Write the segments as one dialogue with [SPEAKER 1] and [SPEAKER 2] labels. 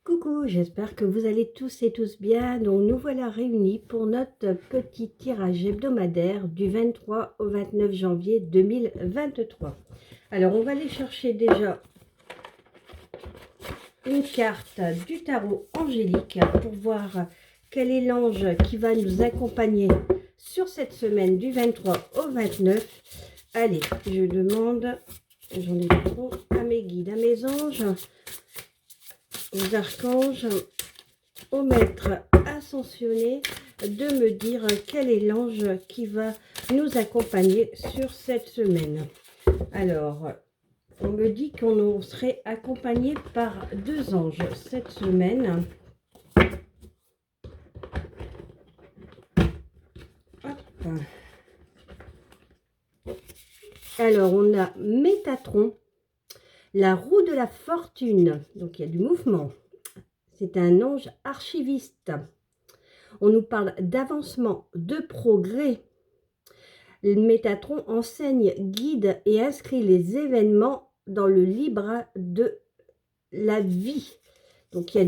[SPEAKER 1] Coucou, j'espère que vous allez tous et tous bien. Donc nous voilà réunis pour notre petit tirage hebdomadaire du 23 au 29 janvier 2023. Alors on va aller chercher déjà une carte du tarot angélique pour voir quel est l'ange qui va nous accompagner sur cette semaine du 23 au 29. Allez, je demande, j'en ai trop, à mes guides, à mes anges, aux archanges, au maître ascensionné de me dire quel est l'ange qui va nous accompagner sur cette semaine. Alors, on me dit qu'on serait accompagné par deux anges cette semaine. Hop. Alors, on a Métatron, la roue de la fortune. Donc, il y a du mouvement. C'est un ange archiviste. On nous parle d'avancement, de progrès. Le Métatron enseigne, guide et inscrit les événements dans le livre de la vie. Donc il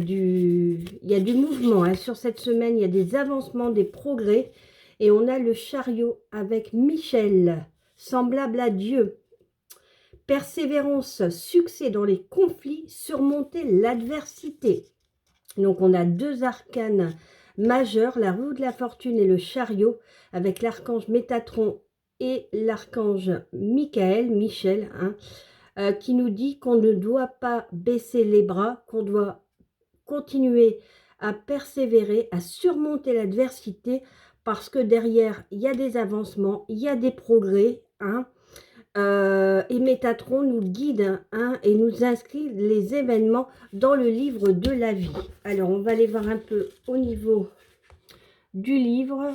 [SPEAKER 1] y a du mouvement. Hein. Sur cette semaine, il y a des avancements, des progrès. Et on a le chariot avec Michel, semblable à Dieu. Persévérance, succès dans les conflits, surmonter l'adversité. Donc on a deux arcanes majeurs, la roue de la fortune et le chariot, avec l'archange Métatron et l'archange Michel, qui nous dit qu'on ne doit pas baisser les bras, qu'on doit continuer à persévérer, à surmonter l'adversité, parce que derrière, il y a des avancements, il y a des progrès, et Métatron nous guide et nous inscrit les événements dans le livre de la vie. Alors, on va aller voir un peu au niveau du livre.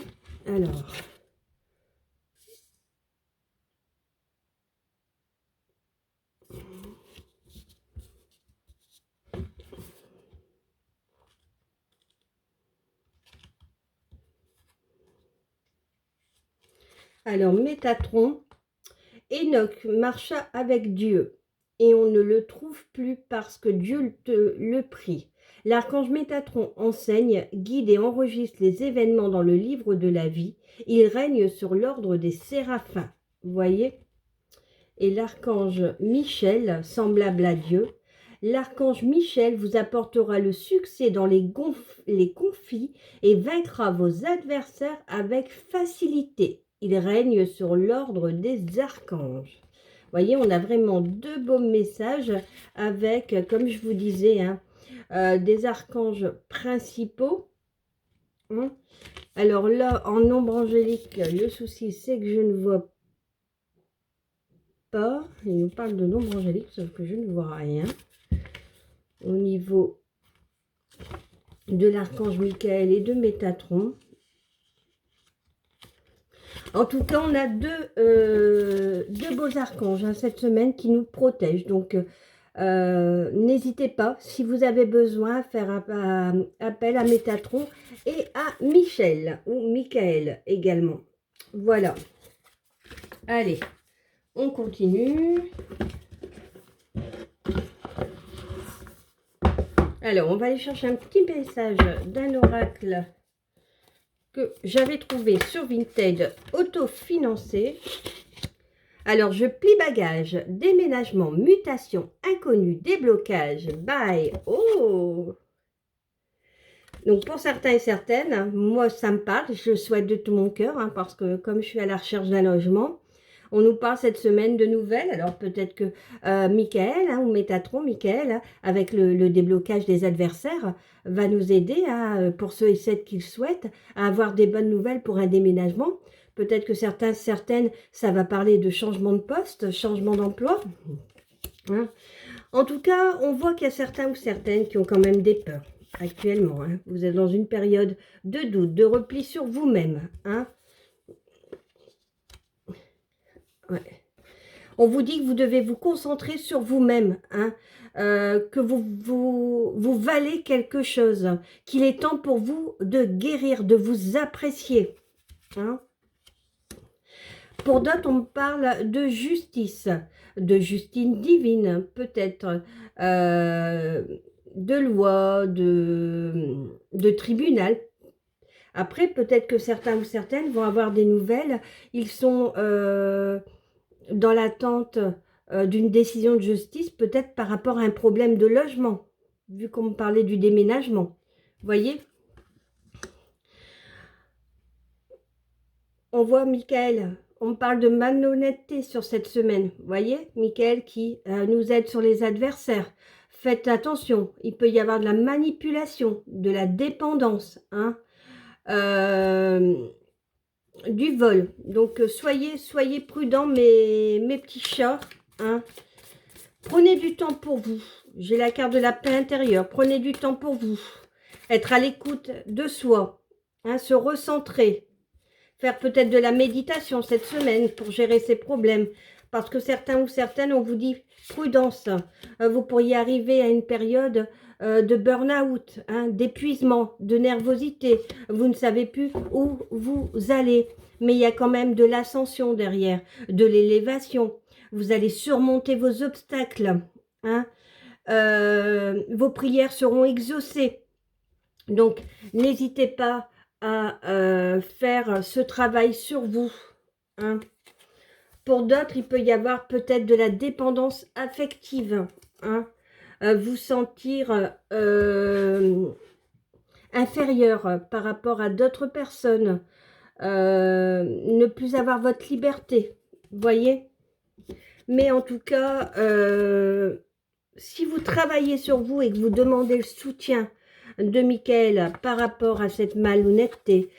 [SPEAKER 1] Alors Métatron, Enoch marcha avec Dieu et on ne le trouve plus parce que Dieu le prie. L'archange Métatron enseigne, guide et enregistre les événements dans le livre de la vie. Il règne sur l'ordre des séraphins. Vous voyez? Et l'archange Michel, semblable à Dieu. L'archange Michel vous apportera le succès dans les conflits et vaincra vos adversaires avec facilité. Il règne sur l'ordre des archanges. Vous voyez, on a vraiment deux beaux messages avec, comme je vous disais, des archanges principaux. Alors là, en nombre angélique, le souci, c'est que je ne vois pas. Il nous parle de nombre angélique, sauf que je ne vois rien. Au niveau de l'archange Michael et de Métatron. En tout cas, on a deux beaux archanges cette semaine qui nous protègent. Donc, n'hésitez pas, si vous avez besoin, à faire appel à Métatron et à Michel ou Michael également. Voilà. Allez, on continue. Alors, on va aller chercher un petit message d'un oracle que j'avais trouvé sur Vinted, autofinancé. Alors, je plie bagage, déménagement, mutation, inconnu, déblocage, bye. Oh! Donc, pour certains et certaines, moi, ça me parle. Je le souhaite de tout mon cœur, parce que comme je suis à la recherche d'un logement, on nous parle cette semaine de nouvelles. Alors, peut-être que Michael, ou Métatron, Michael, avec le déblocage des adversaires, va nous aider, pour ceux et celles qui le souhaitent, à avoir des bonnes nouvelles pour un déménagement. Peut-être que certaines, ça va parler de changement de poste, changement d'emploi. En tout cas, on voit qu'il y a certains ou certaines qui ont quand même des peurs actuellement. Vous êtes dans une période de doute, de repli sur vous-même. Ouais. On vous dit que vous devez vous concentrer sur vous-même, que vous valez quelque chose, qu'il est temps pour vous de guérir, de vous apprécier. Pour d'autres, on parle de justice divine, peut-être. de loi, de tribunal. Après, peut-être que certains ou certaines vont avoir des nouvelles. Ils sont dans l'attente d'une décision de justice, peut-être par rapport à un problème de logement, vu qu'on me parlait du déménagement. Vous voyez? On voit Michael, on me parle de malhonnêteté sur cette semaine. Vous voyez, Michael qui nous aide sur les adversaires. Faites attention, il peut y avoir de la manipulation, de la dépendance, hein, du vol. Donc soyez prudents mes petits chats, hein. Prenez du temps pour vous. J'ai la carte de la paix intérieure. Prenez du temps pour vous. Être à l'écoute de soi, hein, se recentrer. Faire peut-être de la méditation cette semaine pour gérer ces problèmes. Parce que certains ou certaines, on vous dit prudence. Vous pourriez arriver à une période de burn-out, hein, d'épuisement, de nervosité. Vous ne savez plus où vous allez. Mais il y a quand même de l'ascension derrière, de l'élévation. Vous allez surmonter vos obstacles. Hein. Vos prières seront exaucées. Donc, n'hésitez pas à faire ce travail sur vous. Hein. Pour d'autres, il peut y avoir peut-être de la dépendance affective. Hein. Vous sentir inférieur par rapport à d'autres personnes. Ne plus avoir votre liberté. Vous voyez? Mais en tout cas, si vous travaillez sur vous et que vous demandez le soutien de Michael par rapport à cette malhonnêteté,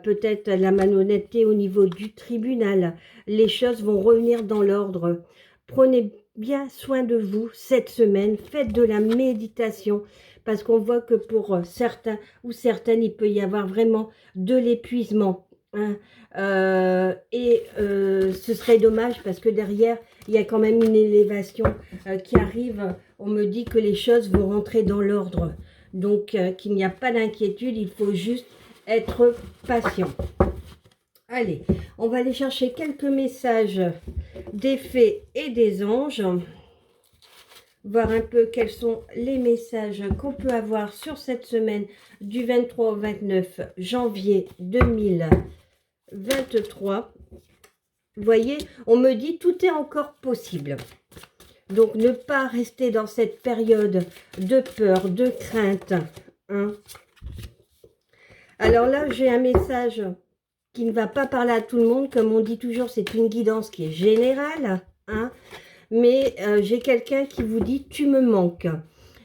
[SPEAKER 1] peut-être la malhonnêteté au niveau du tribunal, les choses vont revenir dans l'ordre. Prenez bien soin de vous cette semaine, faites de la méditation, parce qu'on voit que pour certains ou certaines, il peut y avoir vraiment de l'épuisement. Hein. Ce serait dommage parce que derrière, il y a quand même une élévation qui arrive. On me dit que les choses vont rentrer dans l'ordre. Donc, qu'il n'y a pas d'inquiétude, il faut juste être patient. Allez, on va aller chercher quelques messages des fées et des anges. Voir un peu quels sont les messages qu'on peut avoir sur cette semaine du 23 au 29 janvier 2023. Vous voyez, on me dit tout est encore possible. Donc, ne pas rester dans cette période de peur, de crainte. Hein. Alors là, j'ai un message qui ne va pas parler à tout le monde. Comme on dit toujours, c'est une guidance qui est générale. Hein. Mais j'ai quelqu'un qui vous dit « tu me manques ».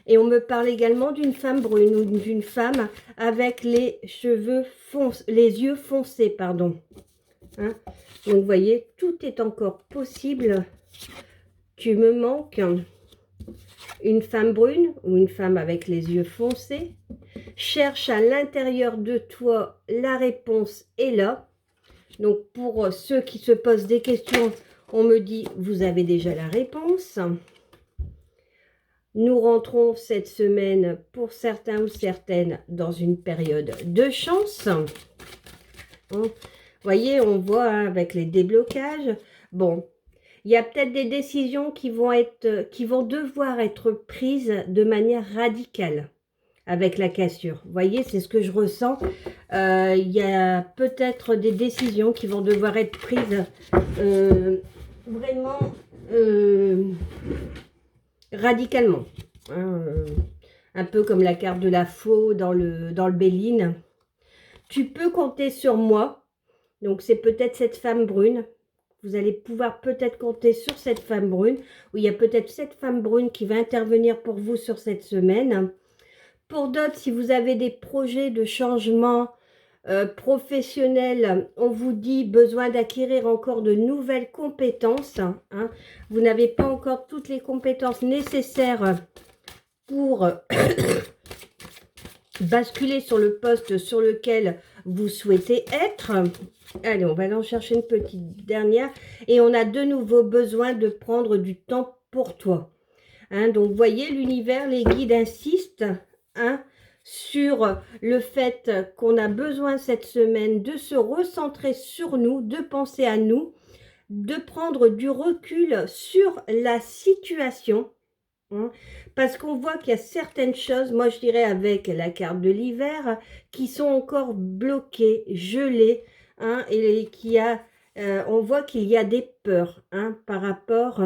[SPEAKER 1] Et on me parle également d'une femme brune ou d'une femme avec les cheveux foncés, les yeux foncés, pardon. Hein. Donc, vous voyez, tout est encore possible. Tu me manques. Une femme brune ou une femme avec les yeux foncés. Cherche à l'intérieur de toi, la réponse est là. Donc, pour ceux qui se posent des questions, on me dit, vous avez déjà la réponse. Nous rentrons cette semaine, pour certains ou certaines, dans une période de chance. Vous voyez, on voit hein, avec les déblocages. Bon, il y a peut-être des décisions qui vont devoir être prises de manière radicale avec la cassure. Vous voyez, c'est ce que je ressens. Il y a peut-être des décisions qui vont devoir être prises vraiment radicalement. Hein, un peu comme la carte de la faux dans le Béline. Tu peux compter sur moi. Donc, c'est peut-être cette femme brune. Vous allez pouvoir peut-être compter sur cette femme brune. Ou il y a peut-être cette femme brune qui va intervenir pour vous sur cette semaine. Pour d'autres, si vous avez des projets de changement professionnel, on vous dit besoin d'acquérir encore de nouvelles compétences. Hein. Vous n'avez pas encore toutes les compétences nécessaires pour basculer sur le poste sur lequel vous souhaitez être. Allez, on va aller en chercher une petite dernière. Et on a de nouveau besoin de prendre du temps pour toi. Hein, donc, vous voyez, l'univers, les guides insistent hein, sur le fait qu'on a besoin cette semaine de se recentrer sur nous, de penser à nous, de prendre du recul sur la situation. hein. Parce qu'on voit qu'il y a certaines choses, moi je dirais avec la carte de l'hiver, qui sont encore bloquées, gelées, hein, et qui a, on voit qu'il y a des peurs, hein, par rapport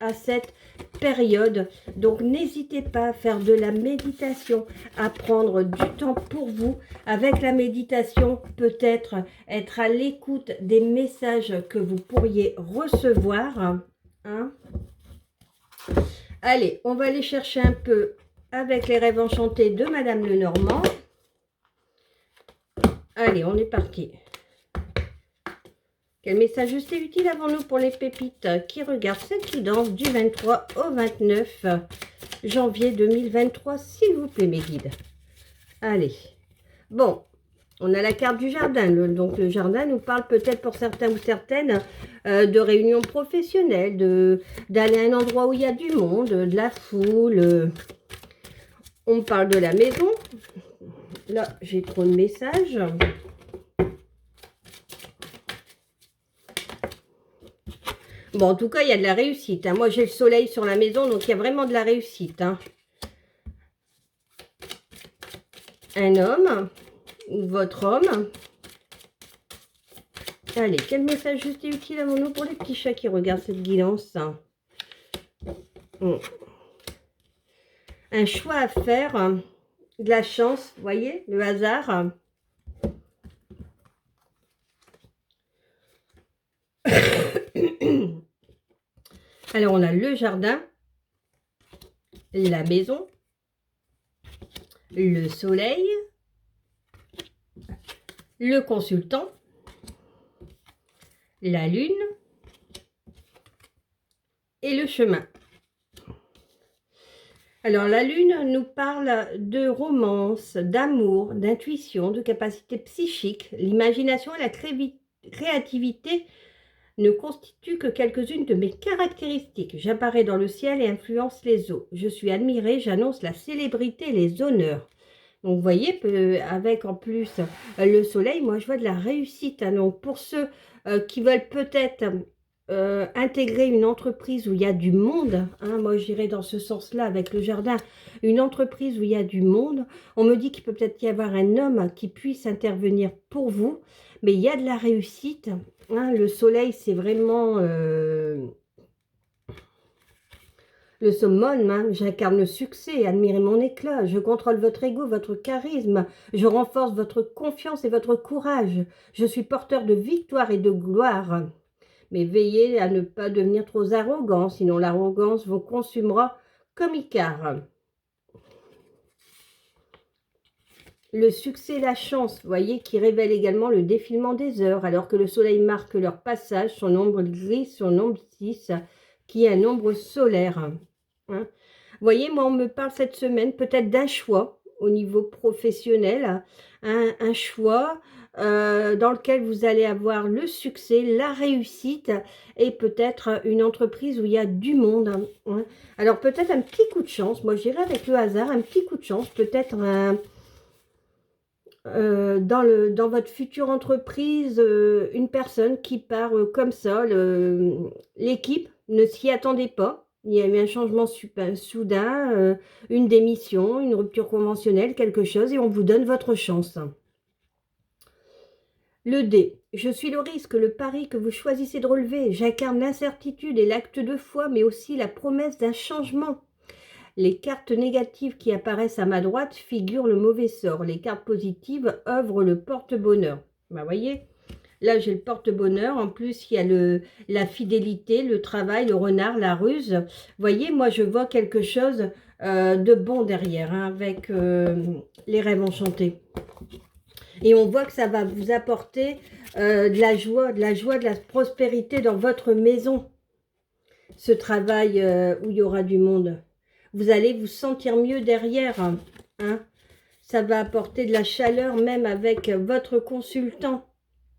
[SPEAKER 1] à cette période. Donc n'hésitez pas à faire de la méditation, à prendre du temps pour vous. Avec la méditation, peut-être être à l'écoute des messages que vous pourriez recevoir, hein. Allez, on va aller chercher un peu avec les rêves enchantés de Madame Lenormand. Allez, on est parti. Quel message juste et utile avons-nous pour les pépites qui regardent cette guidance du 23 au 29 janvier 2023, s'il vous plaît, mes guides. Allez. Bon, on a la carte du jardin. Donc, le jardin nous parle peut-être pour certains ou certaines de réunions professionnelles, d'aller à un endroit où il y a du monde, de la foule. On parle de la maison. Là, j'ai trop de messages. Bon, en tout cas, il y a de la réussite, hein. Moi, j'ai le soleil sur la maison, donc il y a vraiment de la réussite, hein. Un homme, ou votre homme. Allez, quel message juste et utile avons-nous pour les petits chats qui regardent cette guidance? Un choix à faire, de la chance, vous voyez, le hasard. Alors, on a le jardin, la maison, le soleil, le consultant, la lune et le chemin. Alors, la lune nous parle de romance, d'amour, d'intuition, de capacité psychique. L'imagination et la créativité ne constituent que quelques-unes de mes caractéristiques. J'apparais dans le ciel et influence les eaux. Je suis admirée, j'annonce la célébrité et les honneurs. Donc, vous voyez, avec en plus le soleil, moi, je vois de la réussite, hein. Donc, pour ceux qui veulent peut-être intégrer une entreprise où il y a du monde, hein, moi, je dirais dans ce sens-là, avec le jardin, une entreprise où il y a du monde, on me dit qu'il peut peut-être y avoir un homme qui puisse intervenir pour vous, mais il y a de la réussite, hein. Le soleil, c'est vraiment... le summum, hein, j'incarne le succès, admirez mon éclat, je contrôle votre ego, votre charisme, je renforce votre confiance et votre courage, je suis porteur de victoire et de gloire. Mais veillez à ne pas devenir trop arrogant, sinon l'arrogance vous consumera comme Icare. Le succès et la chance, vous voyez, qui révèle également le défilement des heures, alors que le soleil marque leur passage, son ombre gris, son nombre 6, qui est un nombre solaire. Hein. Vous voyez, moi, on me parle cette semaine peut-être d'un choix au niveau professionnel, un choix dans lequel vous allez avoir le succès, la réussite et peut-être une entreprise où il y a du monde. Hein. Alors, peut-être un petit coup de chance, moi, je dirais avec le hasard, un petit coup de chance, peut-être dans votre future entreprise, une personne qui part comme ça, l'équipe ne s'y attendait pas. Il y a eu un changement soudain, une démission, une rupture conventionnelle, quelque chose, et on vous donne votre chance. Le dé. Je suis le risque, le pari que vous choisissez de relever. J'incarne l'incertitude et l'acte de foi, mais aussi la promesse d'un changement. Les cartes négatives qui apparaissent à ma droite figurent le mauvais sort. Les cartes positives œuvrent le porte-bonheur. Vous voyez, là j'ai le porte-bonheur. En plus, il y a la fidélité, le travail, le renard, la ruse. Vous voyez, moi je vois quelque chose de bon derrière, hein, avec les rêves enchantés. Et on voit que ça va vous apporter de la joie, de la prospérité dans votre maison. Ce travail où il y aura du monde. Vous allez vous sentir mieux derrière. Hein. Ça va apporter de la chaleur même avec votre consultant.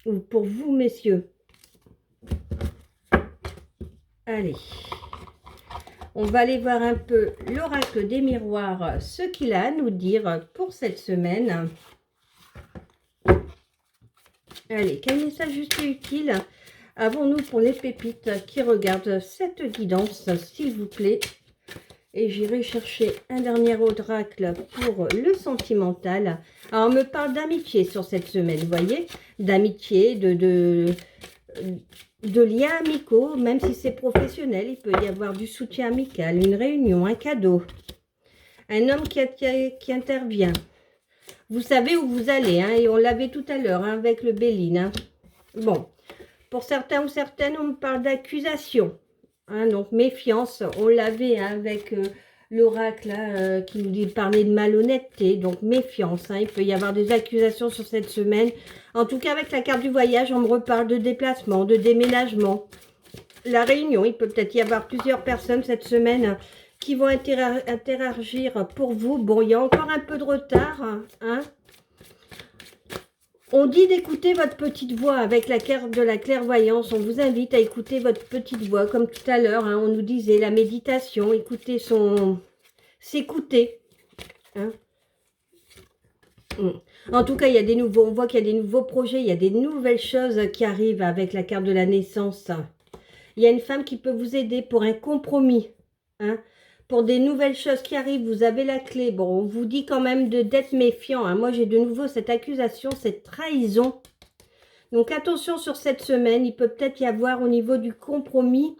[SPEAKER 1] Ou pour vous, messieurs. Allez. On va aller voir un peu l'oracle des miroirs, ce qu'il a à nous dire pour cette semaine. Allez, quel message juste et utile avons-nous pour les pépites qui regardent cette guidance, s'il vous plaît? Et j'irai chercher un dernier oracle pour le sentimental. Alors, on me parle d'amitié sur cette semaine, vous voyez? D'amitié, de liens amicaux, même si c'est professionnel. Il peut y avoir du soutien amical, une réunion, un cadeau. Un homme qui intervient. Vous savez où vous allez, hein, et on l'avait tout à l'heure, hein, avec le Béline. Hein. Bon, pour certains ou certaines, on me parle d'accusation. Hein, donc, méfiance, on l'avait hein, avec l'oracle qui nous dit parler de malhonnêteté. Donc, méfiance, hein, il peut y avoir des accusations sur cette semaine. En tout cas, avec la carte du voyage, on me reparle de déplacement, de déménagement. La réunion, il peut peut-être y avoir plusieurs personnes cette semaine qui vont interagir pour vous. Bon, il y a encore un peu de retard. Hein. On dit d'écouter votre petite voix avec la carte de la clairvoyance. On vous invite à écouter votre petite voix. Comme tout à l'heure, hein, on nous disait la méditation, écouter s'écouter. Hein. En tout cas, il y a des nouveaux, on voit qu'il y a des nouveaux projets, il y a des nouvelles choses qui arrivent avec la carte de la naissance. Il y a une femme qui peut vous aider pour un compromis. Hein. Pour des nouvelles choses qui arrivent, vous avez la clé. Bon, on vous dit quand même d'être méfiant. Hein. Moi, j'ai de nouveau cette accusation, cette trahison. Donc, attention sur cette semaine. Il peut peut-être y avoir au niveau du compromis.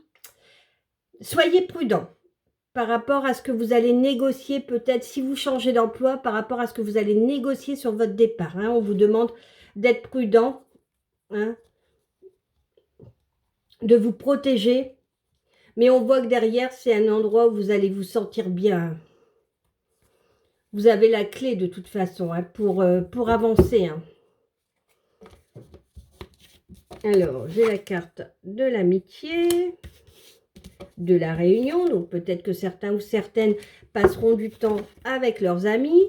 [SPEAKER 1] Soyez prudent par rapport à ce que vous allez négocier. Peut-être si vous changez d'emploi, par rapport à ce que vous allez négocier sur votre départ. Hein. On vous demande d'être prudent, hein, de vous protéger. Mais on voit que derrière, c'est un endroit où vous allez vous sentir bien. Vous avez la clé de toute façon hein, pour avancer. Hein. Alors, j'ai la carte de l'amitié, de la réunion. Donc, peut-être que certains ou certaines passeront du temps avec leurs amis.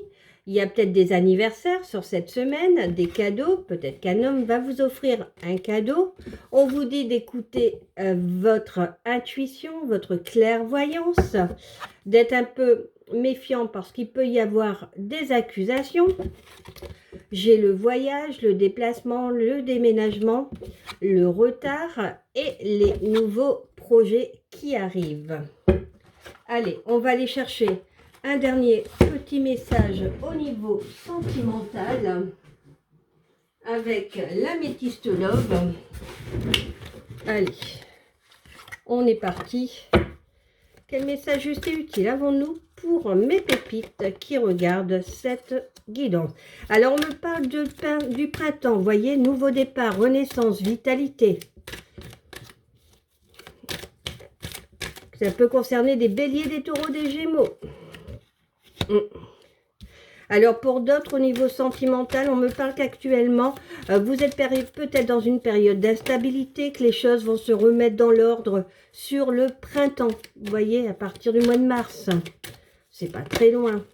[SPEAKER 1] Il y a peut-être des anniversaires sur cette semaine, des cadeaux. Peut-être qu'un homme va vous offrir un cadeau. On vous dit d'écouter votre intuition, votre clairvoyance, d'être un peu méfiant parce qu'il peut y avoir des accusations. J'ai le voyage, le déplacement, le déménagement, le retard et les nouveaux projets qui arrivent. Allez, on va aller chercher un dernier petit message au niveau sentimental avec l'améthyste love. Allez, on est parti. Quel message juste et utile avons-nous pour mes pépites qui regardent cette guidance? Alors, on me parle du printemps, vous voyez, nouveau départ, renaissance, vitalité. Ça peut concerner des béliers, des taureaux, des gémeaux. Alors pour d'autres au niveau sentimental, on me parle qu'actuellement vous êtes peut-être dans une période d'instabilité, que les choses vont se remettre dans l'ordre sur le printemps. Vous voyez, à partir du mois de mars, c'est pas très loin.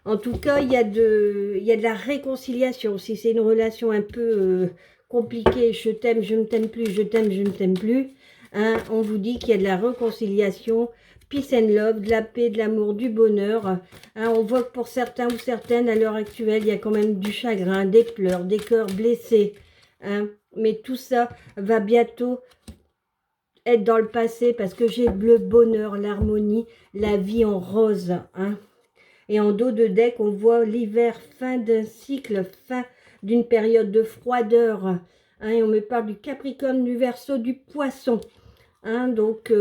[SPEAKER 1] En tout cas, il y a de la réconciliation. Si c'est une relation un peu compliquée, je t'aime, je ne t'aime plus, je t'aime, je ne t'aime plus, hein, on vous dit qu'il y a de la réconciliation. Peace and love, de la paix, de l'amour, du bonheur. Hein, on voit que pour certains ou certaines, à l'heure actuelle, il y a quand même du chagrin, des pleurs, des cœurs blessés. Hein, mais tout ça va bientôt être dans le passé parce que j'ai le bonheur, l'harmonie, la vie en rose. Hein. Et en dos de deck, on voit l'hiver, fin d'un cycle, fin d'une période de froideur. Hein, et on me parle du Capricorne, du Verseau, du Poisson. Hein, donc,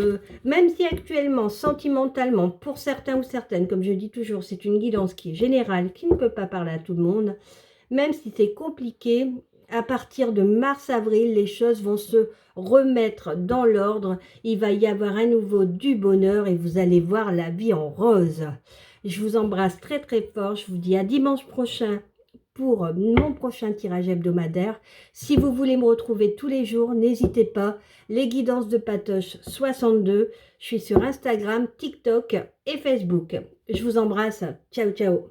[SPEAKER 1] même si actuellement, sentimentalement, pour certains ou certaines, comme je dis toujours, c'est une guidance qui est générale, qui ne peut pas parler à tout le monde, même si c'est compliqué, à partir de mars-avril, les choses vont se remettre dans l'ordre. Il va y avoir à nouveau du bonheur et vous allez voir la vie en rose. Je vous embrasse très très fort. Je vous dis à dimanche prochain pour mon prochain tirage hebdomadaire. Si vous voulez me retrouver tous les jours, n'hésitez pas. Les guidances de Patoche 62. Je suis sur Instagram, TikTok et Facebook. Je vous embrasse. Ciao, ciao.